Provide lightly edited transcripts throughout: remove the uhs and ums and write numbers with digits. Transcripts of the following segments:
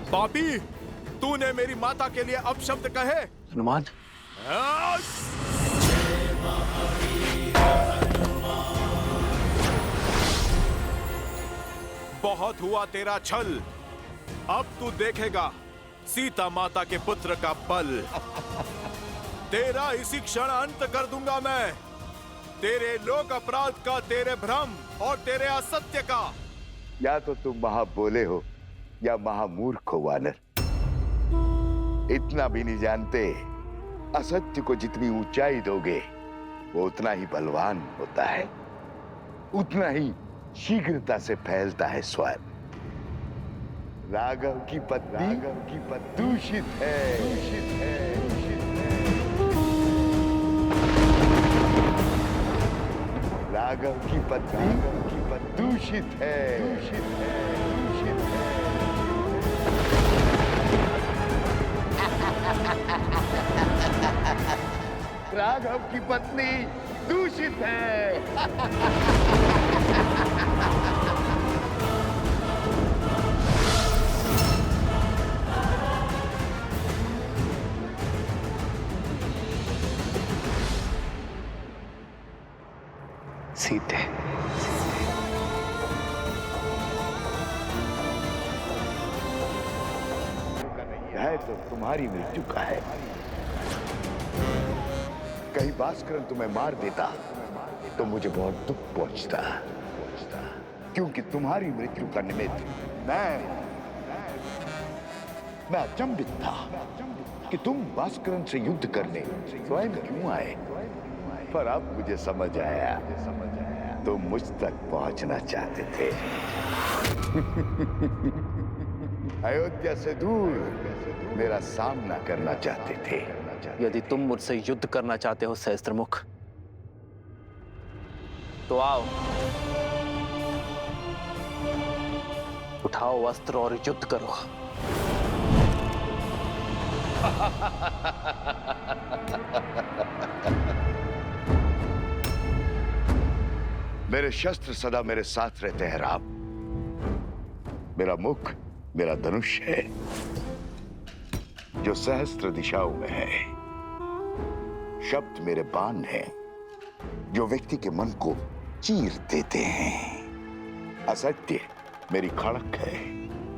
पापी, तूने मेरी माता के लिए अपशब्द कहे। हनुमान, बहुत हुआ तेरा छल, अब तू देखेगा सीता माता के पुत्र का बल। तेरा इसी क्षण अंत कर दूंगा मैं, तेरे लोक अपराध का, तेरे भ्रम और तेरे असत्य का। या तो तुम महाबोले हो या महामूर्ख हो वानर। इतना भी नहीं जानते, असत्य को जितनी ऊंचाई दोगे वो उतना ही बलवान होता है, उतना ही शीघ्रता से फैलता है स्वयं। राघव की पत्नी दूषित है, दूषित है, दूषित है। राघव की पत्नी दूषित है, दूषित है, दूषित है। राघव की पत्नी दूषित है। सीते, है तो तुम्हारी मृत्यु का है। कहीं भास्करन तुम्हें मार देता तो मुझे बहुत दुख पहुंचता, क्योंकि तुम्हारी मृत्यु का निमित्त मैं अचंभित था कि तुम भास्करन से युद्ध करने स्वयं क्यों आए। पर अब मुझे समझ आया, तुम मुझ तक पहुंचना चाहते थे। अयोध्या से दूर मेरा सामना करना चाहते थे। यदि तुम मुझसे युद्ध करना चाहते हो सहस्त्रमुख, तो आओ, उठाओ अस्त्र और युद्ध करो। मेरे शस्त्र सदा मेरे साथ रहते हैं राम। मेरा मुख मेरा धनुष है, जो सहस्त्र दिशाओं में है। शब्द मेरे बाण हैं, जो व्यक्ति के मन को चीर देते हैं। असत्य मेरी खड़क है,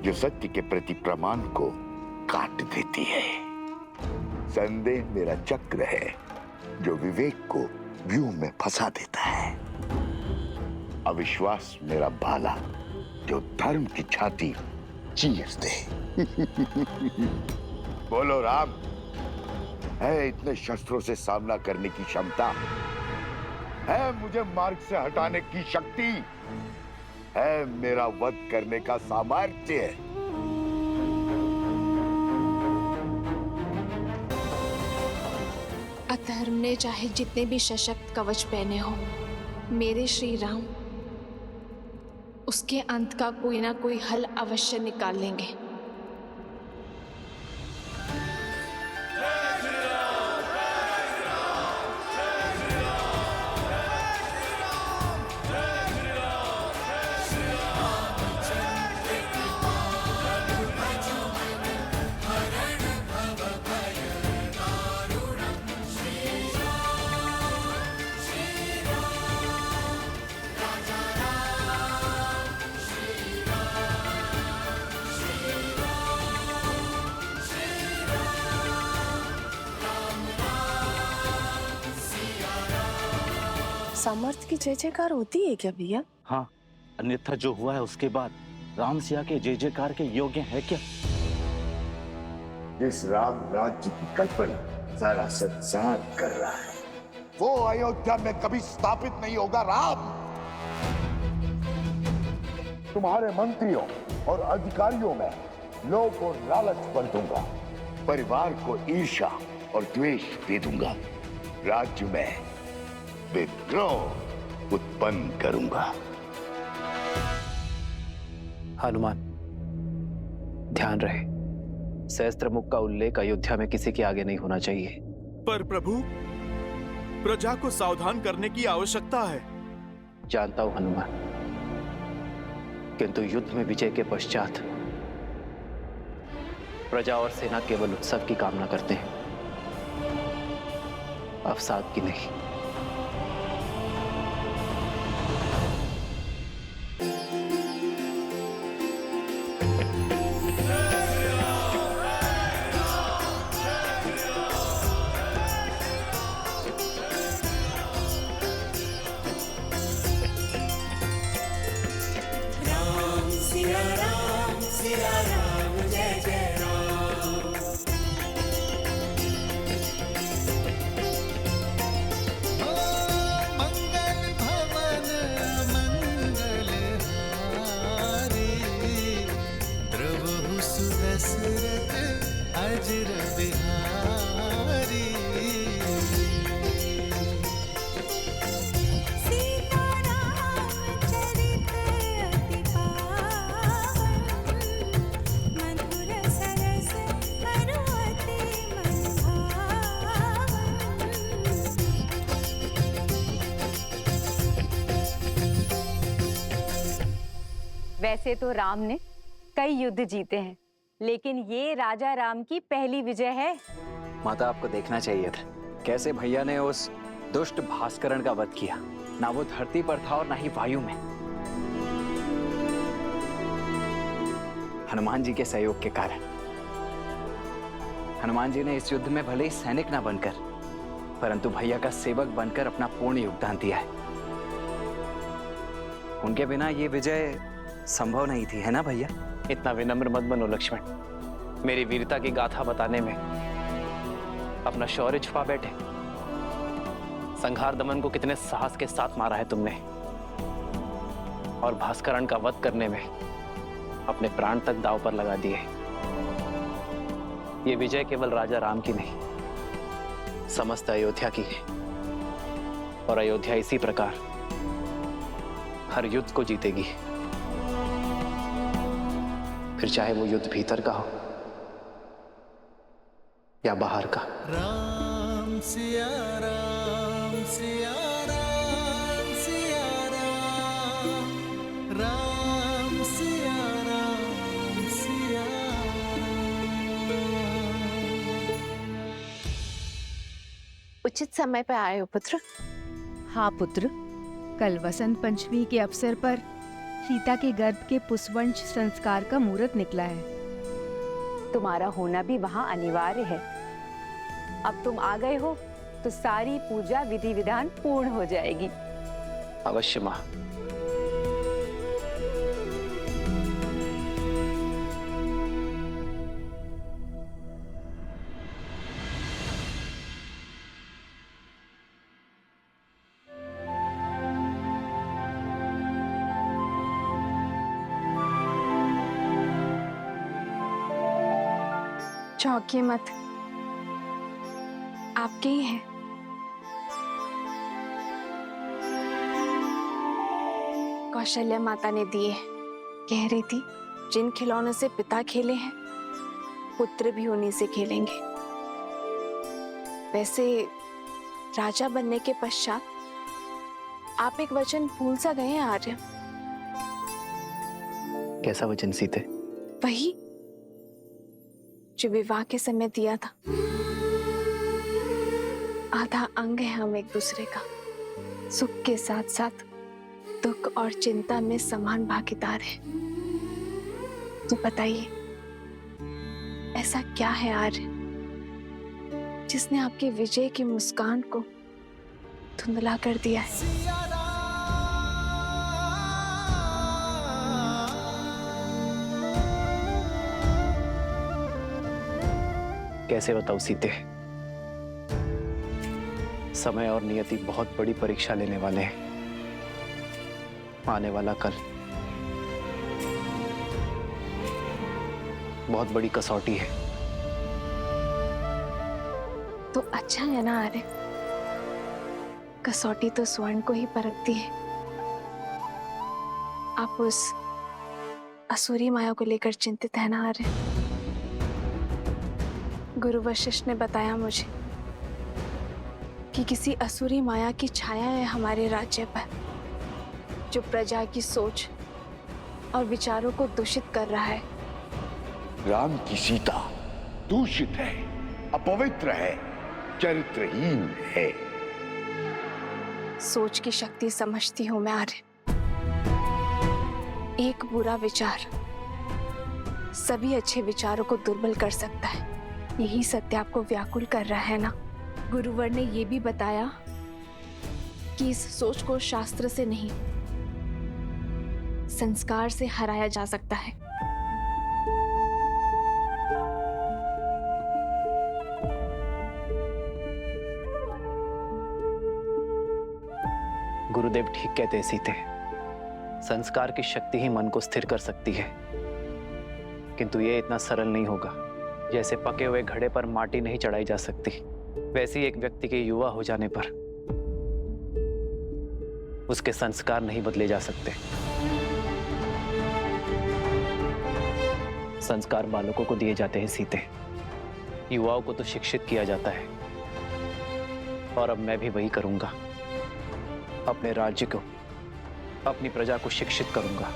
जो सत्य के प्रति प्रमाण को काट देती है। संदेह मेरा चक्र है, जो विवेक को व्यूह में फंसा देता है। अविश्वास मेरा भाला, जो धर्म की छाती चीर दे। बोलो राम, है इतने शस्त्रों से सामना करने की क्षमता? है मुझे मार्ग से हटाने की शक्ति? है मेरा वध करने का सामर्थ्य? अधर्म ने चाहे जितने भी सशक्त कवच पहने हो, मेरे श्री राम उसके अंत का कोई ना कोई हल अवश्य निकाल लेंगे। सामर्थ्य की जय जयकार होती है क्या भैया? हाँ, अन्यथा जो हुआ है उसके बाद राम सिया के जय जयकार के योग्य है क्या? जिस राम राज्य की कल्पना सारा संसार कर रहा है, वो अयोध्या में कभी स्थापित नहीं होगा। राम, तुम्हारे मंत्रियों और अधिकारियों में लोभ और लालच भर दूंगा, परिवार को ईर्ष्या और द्वेष दे दूंगा, राज्य में विद्रोह उत्पन्न करूंगा। हनुमान, ध्यान रहे, सहस्त्रमुख का उल्लेख अयोध्या में किसी के आगे नहीं होना चाहिए। पर प्रभु, प्रजा को सावधान करने की आवश्यकता है। जानता हूं हनुमान, किंतु युद्ध में विजय के पश्चात प्रजा और सेना केवल उत्सव की कामना करते हैं, अवसाद की नहीं। वैसे तो राम ने कई युद्ध जीते हैं, लेकिन ये राजा राम की पहली विजय है। माता, आपको देखना चाहिए था कैसे भैया ने उस दुष्ट भास्करण का वध किया। ना वो धरती पर था और ना ही वायु में। हनुमान जी के सहयोग के कारण। हनुमान जी ने इस युद्ध में भले ही सैनिक ना बनकर, परंतु भैया का सेवक बनकर अपना पूर्ण योगदान दिया है। उनके बिना ये विजय संभव नहीं थी, है ना भैया? इतना विनम्र मत बनो लक्ष्मण। मेरी वीरता की गाथा बताने में अपना शौर्य छुपा बैठे। संघार दमन को कितने साहस के साथ मारा है तुमने, और भास्करण का वध करने में अपने प्राण तक दांव पर लगा दिए। ये विजय केवल राजा राम की नहीं, समस्त अयोध्या की है। और अयोध्या इसी प्रकार हर युद्ध को जीतेगी, फिर चाहे वो युद्ध भीतर का हो या बाहर का। राम सिया राम सिया राम सिया राम, राम सिया राम सिया उचित समय पे आए हो पुत्र। हाँ पुत्र, कल वसंत पंचमी के अवसर पर सीता के गर्भ के पुष्पवंश संस्कार का मुहूर्त निकला है। तुम्हारा होना भी वहां अनिवार्य है। अब तुम आ गए हो तो सारी पूजा विधि विधान पूर्ण हो जाएगी। अवश्य मां। चौंकिए मत, आपके ही हैं। कौशल्या माता ने दिए। कह रही थी जिन खिलौनों से पिता खेले हैं, पुत्र भी उन्हीं से खेलेंगे। वैसे राजा बनने के पश्चात आप एक वचन भूल सा गए हैं आर्य। कैसा वचन सीते? वही जो विवाह के समय दिया था। आधा अंग है हम एक दूसरे का। सुख के साथ साथ दुख और चिंता में समान भागीदार है। तो बताइए, ऐसा क्या है आर्य जिसने आपकी विजय की मुस्कान को धुंधला कर दिया है? कैसे बताऊं सीते? समय और नियति बहुत बड़ी परीक्षा लेने वाले हैं। आने वाला कल बहुत बड़ी कसौटी है। तो अच्छा है ना आर्य, कसौटी तो स्वर्ण को ही परखती है। आप उस असुरी माया को लेकर चिंतित है ना आर्य? गुरु वशिष्ठ ने बताया मुझे कि किसी असुरी माया की छाया है हमारे राज्य पर, जो प्रजा की सोच और विचारों को दूषित कर रहा है। राम की सीता दूषित है, अपवित्र है, चरित्रहीन है। सोच की शक्ति समझती हूं मैं आर्य। एक बुरा विचार सभी अच्छे विचारों को दुर्बल कर सकता है। यही सत्य आपको व्याकुल कर रहा है ना? गुरुवर ने यह भी बताया कि इस सोच को शास्त्र से नहीं, संस्कार से हराया जा सकता है। गुरुदेव ठीक कहते हैं सीते, संस्कार की शक्ति ही मन को स्थिर कर सकती है, किंतु ये इतना सरल नहीं होगा। जैसे पके हुए घड़े पर माटी नहीं चढ़ाई जा सकती, वैसे ही एक व्यक्ति के युवा हो जाने पर उसके संस्कार नहीं बदले जा सकते। संस्कार बालकों को दिए जाते हैं सीते, युवाओं को तो शिक्षित किया जाता है। और अब मैं भी वही करूंगा, अपने राज्य को, अपनी प्रजा को शिक्षित करूंगा,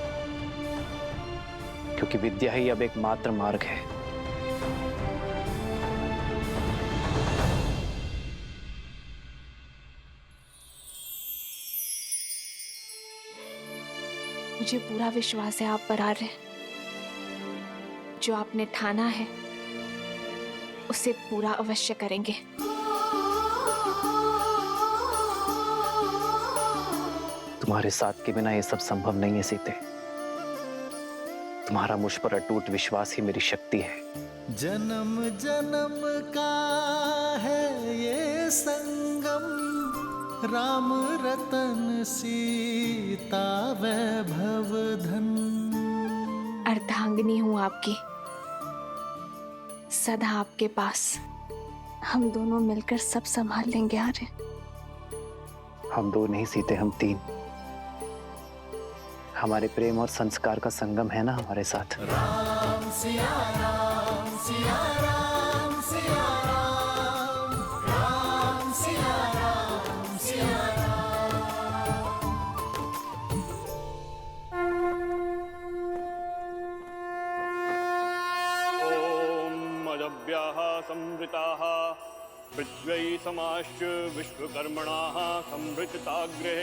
क्योंकि विद्या ही अब एकमात्र मार्ग है। मुझे पूरा विश्वास है आप पर आर्य। जो आपने ठाना है उसे पूरा अवश्य करेंगे। तुम्हारे साथ के बिना ये सब संभव नहीं है सीते। तुम्हारा मुझ पर अटूट विश्वास ही मेरी शक्ति है। जन्म जन्म का है ये संगम, राम रतन सीता वैभव धन। अर्धांगिनी हूं आपकी, सदा आपके पास। हम दोनों मिलकर सब संभाल लेंगे आर्य। हम दो नहीं सीते, हम तीन। हमारे प्रेम और संस्कार का संगम है ना हमारे साथ। राम सिया राम सिया राम सिया राम, राम सिया राम सिया ओम अदभ्याः संवृताः पृथ्वी समाश्च विश्वकर्मणाः संवृतताग्रहे।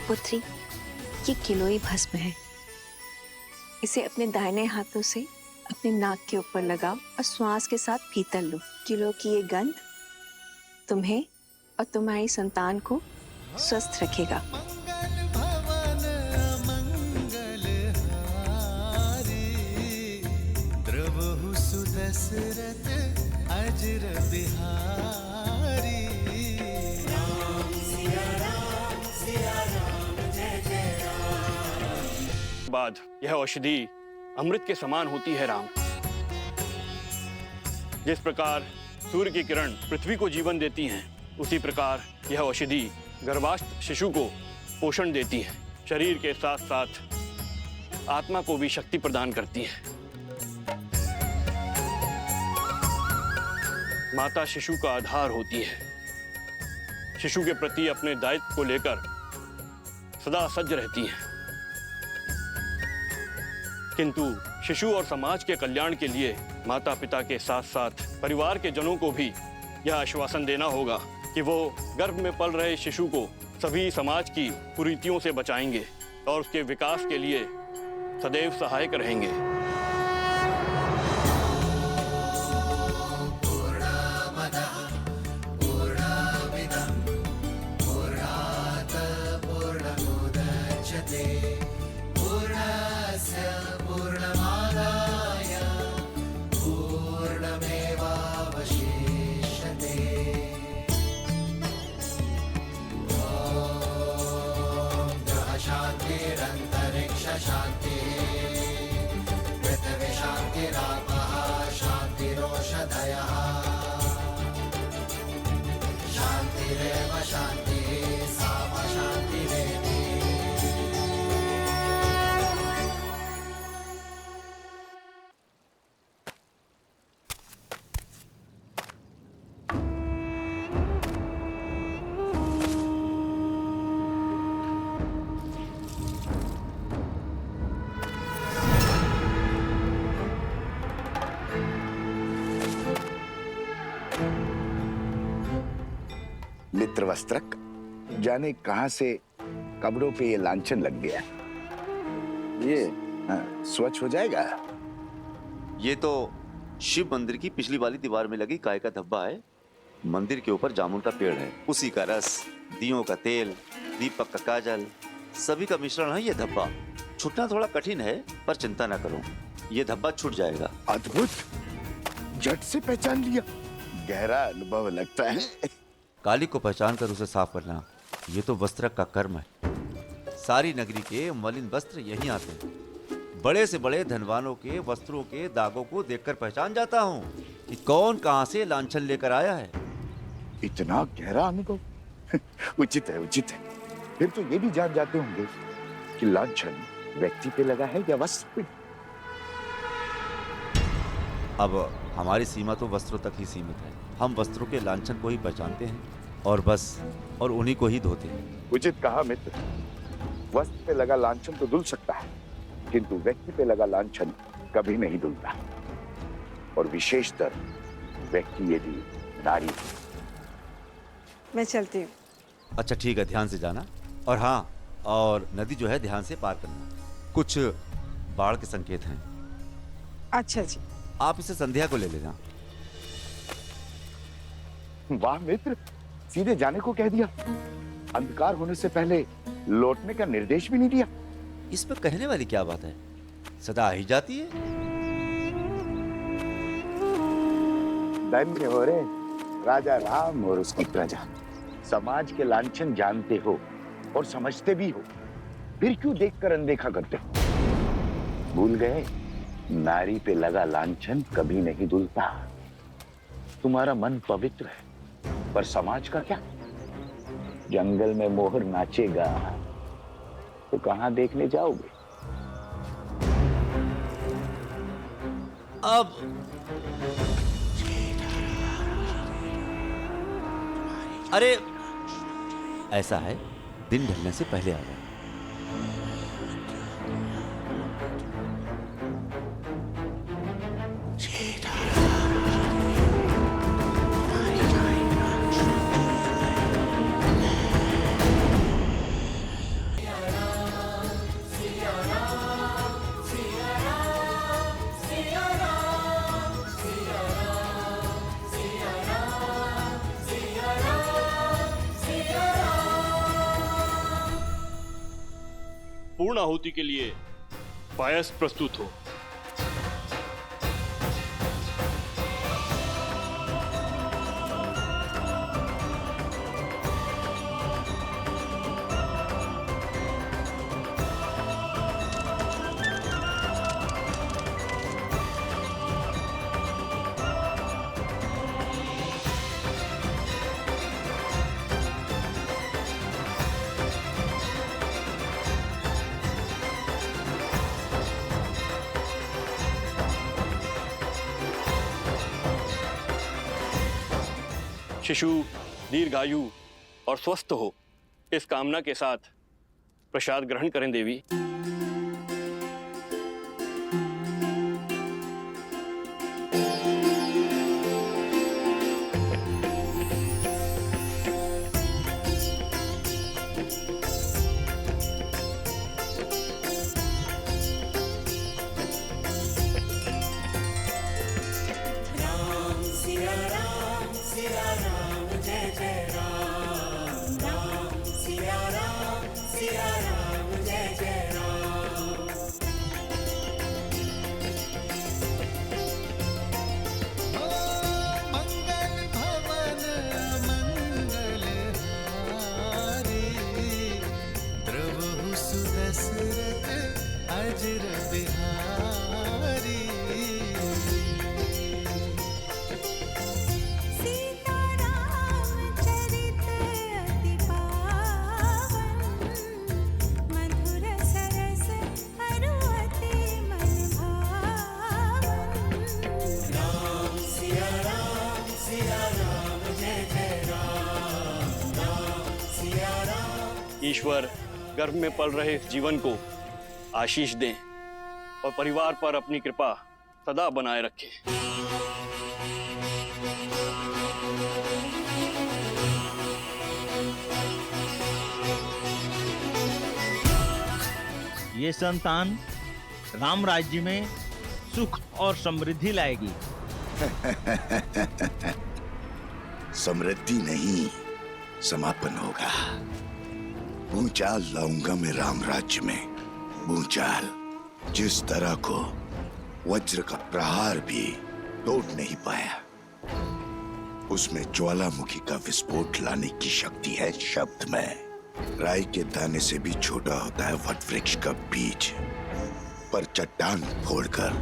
पुत्री, ये किलोई भस्म है। इसे अपने दाहिने हाथों से अपने नाक के ऊपर लगाओ और श्वास के साथ भीतर लो। किलो की ये गंध तुम्हें और तुम्हारी संतान को स्वस्थ रखेगा। मंगल भवन मंगल हारी, द्रवहु सुदशरथ अजर बिहारी। राम सिया राम सिया राम जय जय राम। बाद यह औषधि अमृत के समान होती है राम। जिस प्रकार सूर्य की किरण पृथ्वी को जीवन देती हैं, उसी प्रकार यह औषधि गर्भास्थ शिशु को पोषण देती है। शरीर के साथ साथ आत्मा को भी शक्ति प्रदान करती है। माता शिशु का आधार होती है। शिशु के प्रति अपने दायित्व को लेकर सदा सज्ज रहती है। किंतु शिशु और समाज के कल्याण के लिए माता पिता के साथ साथ परिवार के जनों को भी यह आश्वासन देना होगा कि वो गर्भ में पल रहे शिशु को सभी समाज की कुरीतियों से बचाएंगे और उसके विकास के लिए सदैव सहायक रहेंगे। मित्र वस्त्रक, जाने कहां से कपड़ों पे ये लांछन लग गया। ये स्वच्छ हो जाएगा। ये तो शिव मंदिर की पिछली वाली दीवार में लगी गाय का धब्बा है। मंदिर के ऊपर जामुन का पेड़ है, उसी का रस, दियों का तेल, दीपक का काजल, सभी का मिश्रण है ये धब्बा। छूटना थोड़ा कठिन है, पर चिंता ना करो, ये धब्बा छूट जाएगा। अद्भुत, झट से पहचान लिया। गहरा अनुभव लगता है। काली को पहचान कर उसे साफ करना, ये तो वस्त्रक का कर्म है। सारी नगरी के मलिन वस्त्र यहीं आते हैं। बड़े से बड़े धनवानों के वस्त्रों के दागों को देखकर पहचान जाता हूँ कि कौन कहां से लांछन लेकर आया है। इतना गहरा अनुभव उचित है, उचित है। फिर तो ये भी जान जाते होंगे कि लांछन व्यक्ति पे लगा है या वस्त्र पे। अब हमारी सीमा तो वस्त्रों तक ही सीमित है। हम वस्त्रों के लांछन को ही पहचानते हैं और बस, और उन्हीं को ही धोते हैं। उचित कहा मित्र। वस्त्र पे लगा लांछन तो धुल सकता है, किंतु व्यक्ति पे लगा लांछन कभी नहीं धुलता, और विशेषतर व्यक्ति यदि नारी। मैं चलती हूँ। अच्छा ठीक है, ध्यान से जाना। और हाँ, और नदी जो है ध्यान से पार करना। कुछ बाढ़ के संकेत हैं। अच्छा जी। आप इसे संध्या को ले लेना। वाह मित्र, सीधे जाने को कह दिया। अंधकार होने से पहले लौटने का निर्देश भी नहीं दिया। इसमें कहने वाली क्या बात है, सदा आ ही जाती है। धन्य हो रे राजा राम और उसकी प्रजा। समाज के लांछन जानते हो और समझते भी हो, फिर क्यों देखकर अनदेखा करते हो? भूल गए, नारी पे लगा लांछन कभी नहीं धुलता। तुम्हारा मन पवित्र है, पर समाज का क्या? जंगल में मोहर नाचेगा तो कहां देखने जाओगे? अब अरे ऐसा है, दिन ढलने से पहले आ गए। पूर्ण आहुति के लिए पायस प्रस्तुत हो। शिशु दीर्घायु और स्वस्थ हो, इस कामना के साथ प्रसाद ग्रहण करें देवी। ईश्वर गर्भ में पल रहे इस जीवन को आशीष दें और परिवार पर अपनी कृपा सदा बनाए रखें। ये संतान राम राज्य में सुख और समृद्धि लाएगी। समृद्धि नहीं, समापन होगा। भूचाल लाऊंगा मैं राम राज्य में, भूचाल जिस तरह को वज्र का प्रहार भी तोड़ नहीं पाया। उसमें ज्वालामुखी का विस्फोट लाने की शक्ति है शब्द में। राई के दाने से भी छोटा होता है वट वृक्ष का बीज, पर चट्टान फोड़कर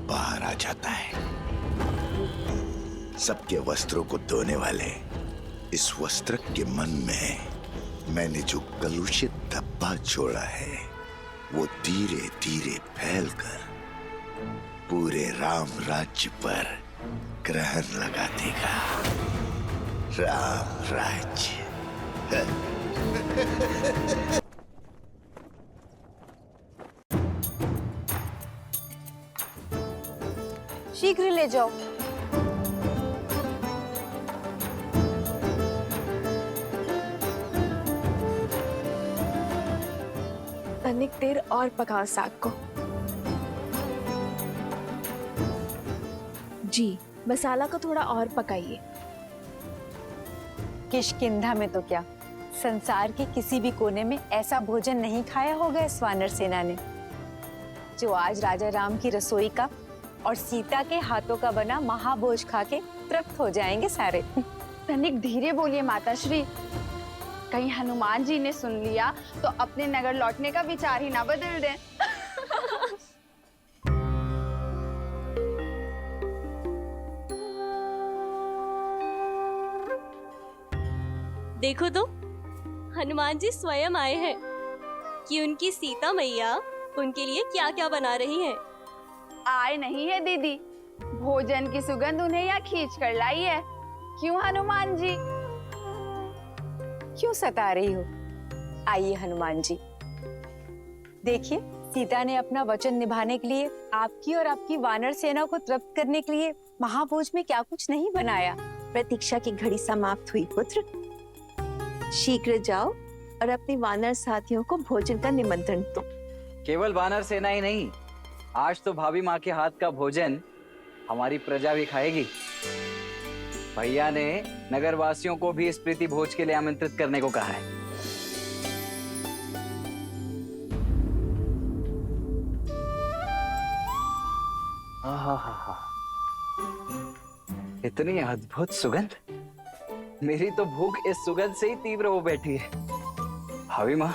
बाहर आ जाता है। सबके वस्त्रों को धोने वाले इस वस्त्र के मन में मैंने जो कलुषित धब्बा छोड़ा है, वो धीरे धीरे फैलकर पूरे राम राज्य पर ग्रहण लगा देगा। राम राज्य। शीघ्र ले जाओ। तनिक देर और पकाओ साग को। जी, मसाला को थोड़ा और पकाइए। किष्किंधा में तो क्या, संसार के किसी भी कोने में ऐसा भोजन नहीं खाया होगा इस वानर सेना ने, जो आज राजा राम की रसोई का और सीता के हाथों का बना महाभोज खा के तृप्त हो जाएंगे सारे। तनिक धीरे बोलिए माताश्री, कहीं हनुमान जी ने सुन लिया तो अपने नगर लौटने का विचार ही ना बदल दें। देखो तो, हनुमान जी स्वयं आए हैं कि उनकी सीता मैया उनके लिए क्या क्या बना रही हैं। आए नहीं है दीदी, भोजन की सुगंध उन्हें यहाँ खींच कर लाई है। क्यों हनुमान जी? क्यों सता रही हो? आइए हनुमान जी, देखिए सीता ने अपना वचन निभाने के लिए, आपकी और आपकी वानर सेना को तृप्त करने के लिए महाभोज में क्या कुछ नहीं बनाया। प्रतीक्षा की घड़ी समाप्त हुई पुत्र, शीघ्र जाओ और अपने वानर साथियों को भोजन का निमंत्रण दो। केवल वानर सेना ही नहीं, आज तो भाभी माँ के हाथ का भोजन हमारी प्रजा भी खाएगी। भैया ने नगरवासियों को भी इस प्रीति भोज के लिए आमंत्रित करने को कहा है। इतनी अद्भुत सुगंध, मेरी तो भूख इस सुगंध से ही तीव्र हो बैठी है। भाभी माँ,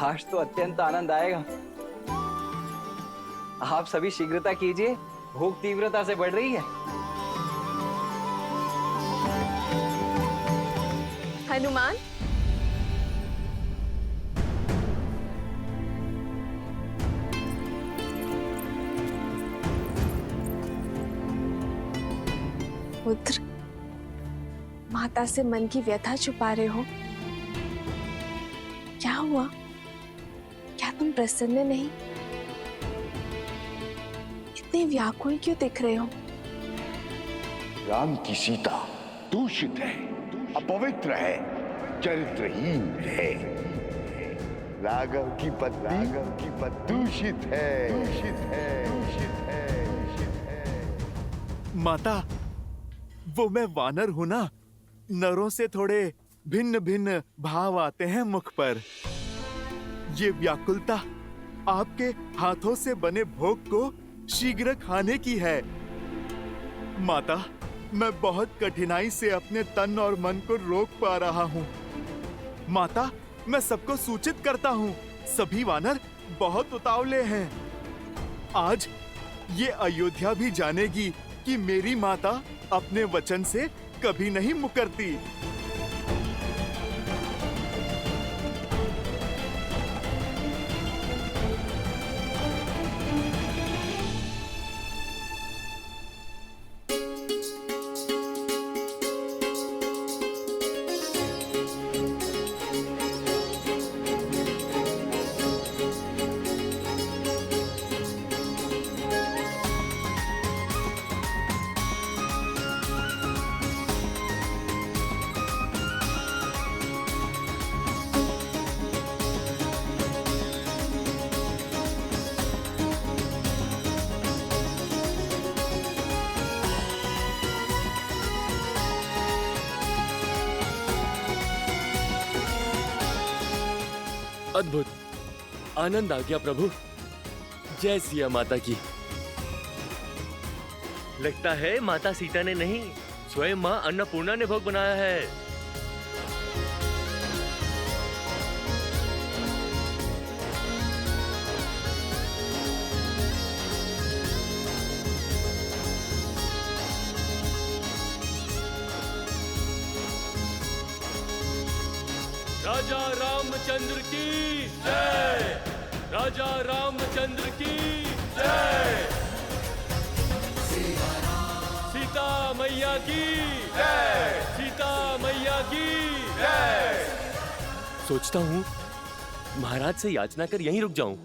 आज तो अत्यंत आनंद आएगा। आप सभी शीघ्रता कीजिए, भूख तीव्रता से बढ़ रही है। हनुमान, पुत्र, माता से मन की व्यथा छुपा रहे हो? क्या हुआ? क्या तुम प्रसन्न नहीं? इतने व्याकुल क्यों दिख रहे हो? राम की सीता दूषित है, अपवित्र है, चरित्रहीन है। राघव की पत्नी दूषित है, दूषित है, दूषित है, दूषित है। माता, वो मैं वानर हूं ना, नरों से थोड़े भिन्न भिन्न भाव आते हैं मुख पर। ये व्याकुलता आपके हाथों से बने भोग को शीघ्र खाने की है। माता, मैं बहुत कठिनाई से अपने तन और मन को रोक पा रहा हूँ। माता, मैं सबको सूचित करता हूँ, सभी वानर बहुत उतावले हैं। आज ये अयोध्या भी जानेगी कि मेरी माता अपने वचन से कभी नहीं मुकरती। अद्भुत, आनंद आ गया प्रभु। जय सिया माता की। लगता है माता सीता ने नहीं, स्वयं माँ अन्नपूर्णा ने भोग बनाया है। राजा रामचंद्र की जय, राजा रामचंद्र की जय, सीता मैया की जय, सीता मैया की जय। सोचता हूँ महाराज से याचना कर यहीं रुक जाऊं।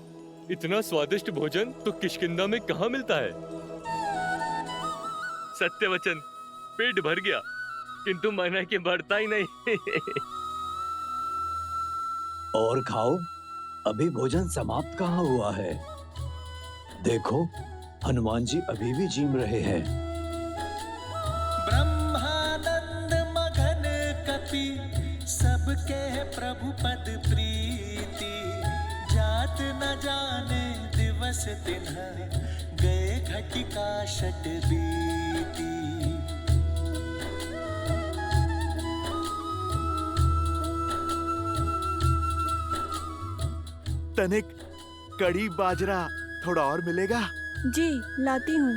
इतना स्वादिष्ट भोजन तो किष्किंधा में कहाँ मिलता है। सत्य वचन, पेट भर गया किंतु मन है कि भरता ही नहीं। और खाओ, अभी भोजन समाप्त कहाँ हुआ है। देखो, हनुमान जी अभी भी जीम रहे हैं। ब्रह्मानंद मगन कपि सबके प्रभु पद प्रीति, जात न जाने दिवस तिन्ह गए घटिका शत बीती। तनिक कड़ी बाजरा थोड़ा और मिलेगा? जी लाती हूँ।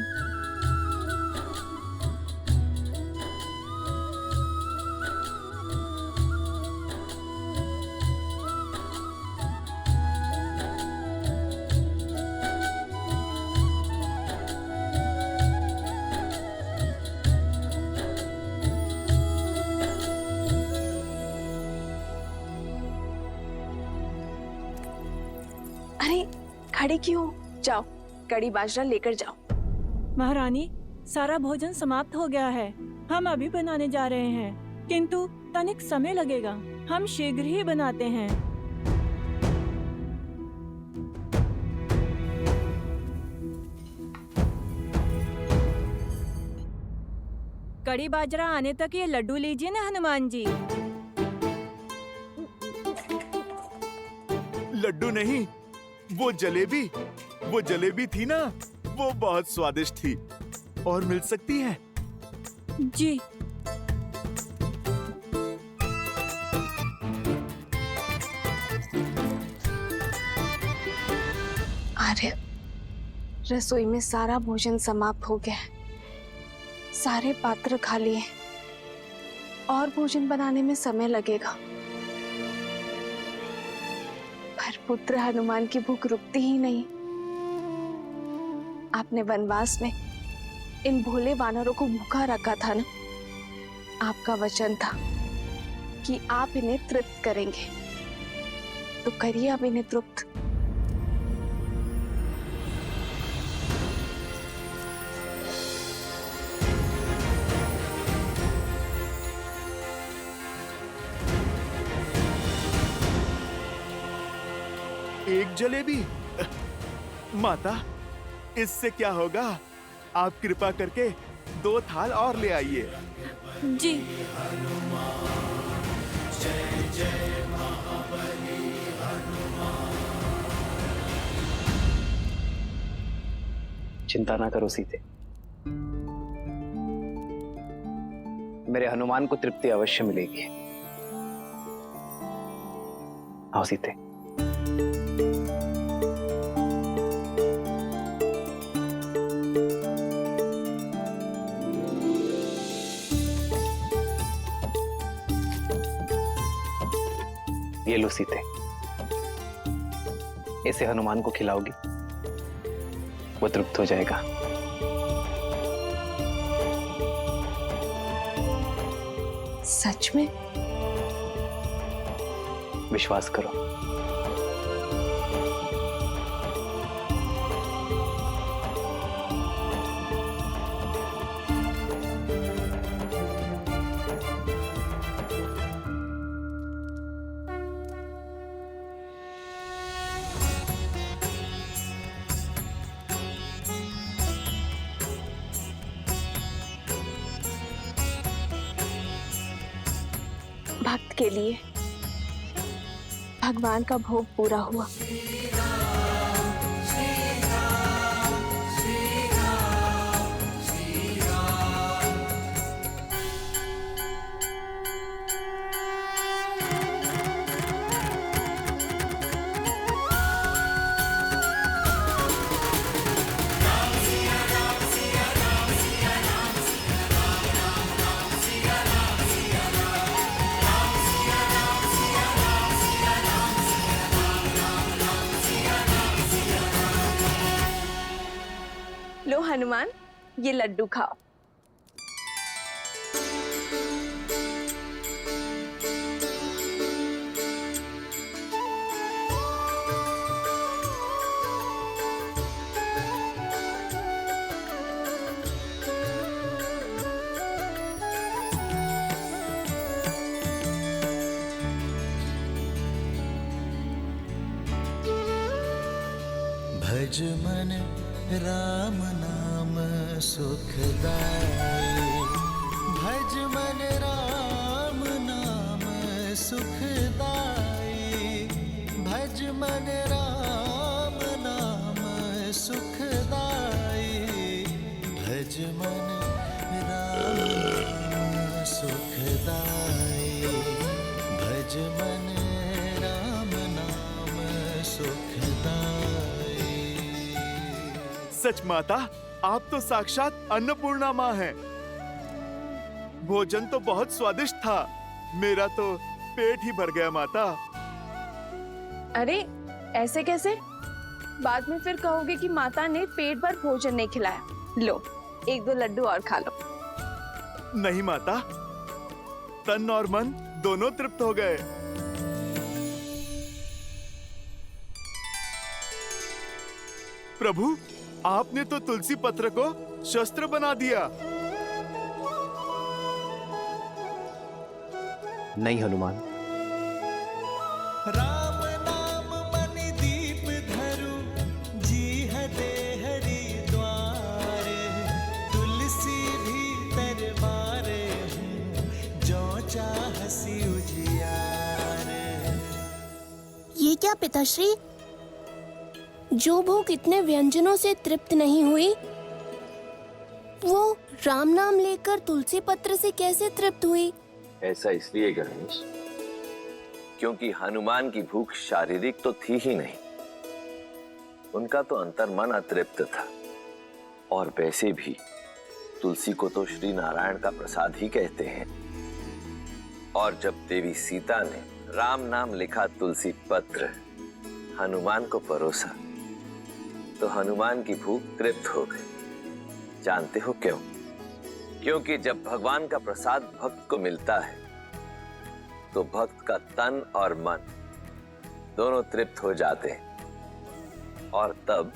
अरे खड़े क्यों? जाओ कड़ी बाजरा लेकर जाओ। महारानी, सारा भोजन समाप्त हो गया है। हम अभी बनाने जा रहे हैं, किंतु तनिक समय लगेगा। हम शीघ्र ही बनाते हैं। कड़ी बाजरा आने तक ये लड्डू लीजिए ना हनुमान जी। लड्डू नहीं, वो जलेबी थी ना, वो बहुत स्वादिष्ट थी। और मिल सकती है? जी। आर्य, रसोई में सारा भोजन समाप्त हो गया है। सारे पात्र खाली हैं। और भोजन बनाने में समय लगेगा। पर पुत्र हनुमान की भूख रुकती ही नहीं। आपने वनवास में इन भोले वानरों को भूखा रखा था ना। आपका वचन था कि आप इन्हें तृप्त करेंगे, तो करिए अब इन्हें तृप्त। एक जलेबी? माता, इससे क्या होगा? आप कृपा करके 2 थाल और ले आइए। जी। जय जय महाबली हनुमान। चिंता ना करो सीते, मेरे हनुमान को तृप्ति अवश्य मिलेगी। आओ सीते। ये लो सीते, इसे हनुमान को खिलाओगी, वो तृप्त हो जाएगा। सच में? विश्वास करो। भक्त के लिए भगवान का भोग पूरा हुआ। लो हनुमान, ये लड्डू खाओ। भज मन राम नाम सुखदाई, भज मन राम नाम सुखदाई, भज मन राम नाम सुखदाई, भज मन राम नाम सुखदाई, भज मन राम नाम सुखदाई। सच माता, आप तो साक्षात अन्नपूर्णा माँ हैं। भोजन तो बहुत स्वादिष्ट था, मेरा तो पेट ही भर गया माता। अरे ऐसे कैसे? बाद में फिर कहोगे कि माता ने पेट भर भोजन नहीं खिलाया। लो, 1-2 लड्डू और खा लो। नहीं माता, तन और मन दोनों तृप्त हो गए। प्रभु, आपने तो तुलसी पत्र को शस्त्र बना दिया। नहीं हनुमान, राम नाम मणि दीप धरु, जीह दे हरि द्वार, तुलसी भीतर बारे हूँ, जो चाहसी उजियार। ये क्या पिताश्री? जो भूख इतने व्यंजनों से तृप्त नहीं हुई, वो राम नाम लेकर तुलसी पत्र से कैसे तृप्त हुई? ऐसा इसलिए गणेश, क्योंकि हनुमान की भूख शारीरिक तो थी ही नहीं, उनका तो अंतर्मन अतृप्त था। और वैसे भी तुलसी को तो श्री नारायण का प्रसाद ही कहते हैं। और जब देवी सीता ने राम नाम लिखा तुलसी पत्र हनुमान को परोसा, तो हनुमान की भूख तृप्त हो गई। जानते हो क्यों? क्योंकि जब भगवान का प्रसाद भक्त को मिलता है, तो भक्त का तन और मन दोनों तृप्त हो जाते हैं। और तब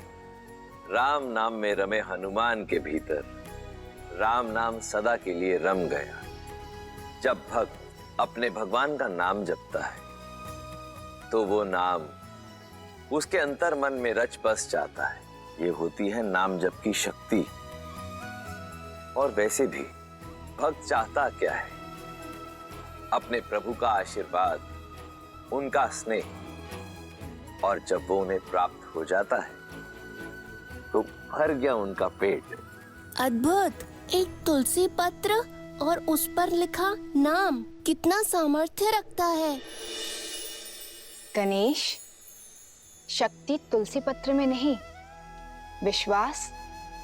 राम नाम में रमे हनुमान के भीतर राम नाम सदा के लिए रम गया। जब भक्त अपने भगवान का नाम जपता है, तो वो नाम उसके अंतर मन में रच बस जाता है। ये होती है नाम जप की शक्ति। और वैसे भी भक्त चाहता क्या है? अपने प्रभु का आशीर्वाद, उनका स्नेह। और जब वो उन्हें प्राप्त हो जाता है, तो भर गया उनका पेट। अद्भुत! एक तुलसी पत्र और उस पर लिखा नाम कितना सामर्थ्य रखता है। गणेश, शक्ति तुलसी पत्र में नहीं, विश्वास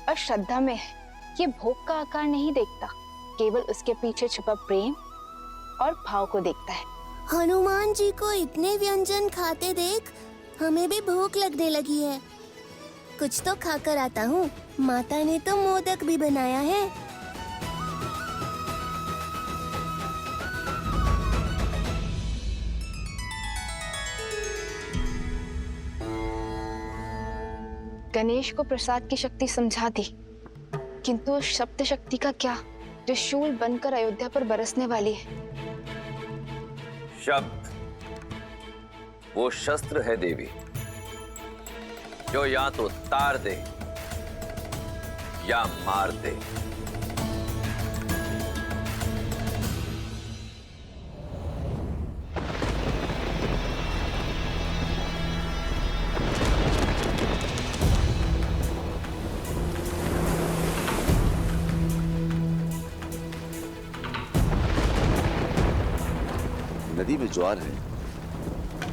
और श्रद्धा में है। ये भोग का आकार नहीं देखता, केवल उसके पीछे छुपा प्रेम और भाव को देखता है। हनुमान जी को इतने व्यंजन खाते देख हमें भी भूख लगने लगी है। कुछ तो खाकर आता हूँ। माता ने तो मोदक भी बनाया है। गणेश को प्रसाद की शक्ति समझा दी, किंतु उस शब्द शक्ति का क्या, जो शूल बनकर अयोध्या पर बरसने वाली है? शब्द वो शस्त्र है देवी, जो या तो तार दे या मार दे। नदी में ज्वार है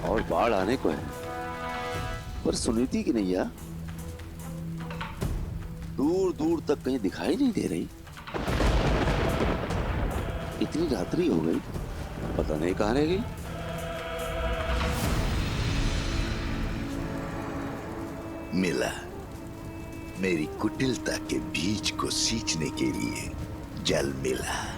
और बाढ़ आने को है, पर सुनीति की नैया दूर दूर तक कहीं दिखाई नहीं दे रही। इतनी रात्रि हो गई, पता नहीं कहां रह गई। मिला, मेरी कुटिलता के बीज को सींचने के लिए जल मिला।